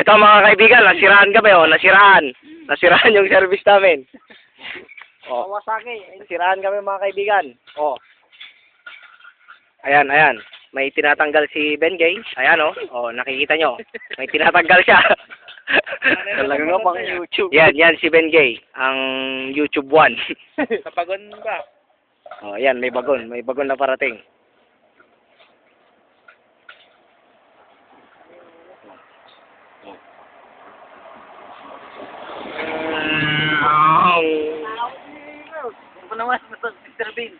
Ito mga kaibigan, nasiraan kami, oh. Nasiraan. Nasiraan yung service namin. Oh. Kawasaki. Nasiraan kami mga kaibigan. Oh. Ayan, ayan. May tinatanggal si Bengay. Ayan, oh. Oh, nakikita nyo. May tinatanggal siya. Talaga nga pang YouTube. Yan si Bengay. Ang YouTube 1. Kapagon ba? Oh, ayan, may bagon. May bagon na parating. Ako naman, Mr. Bean.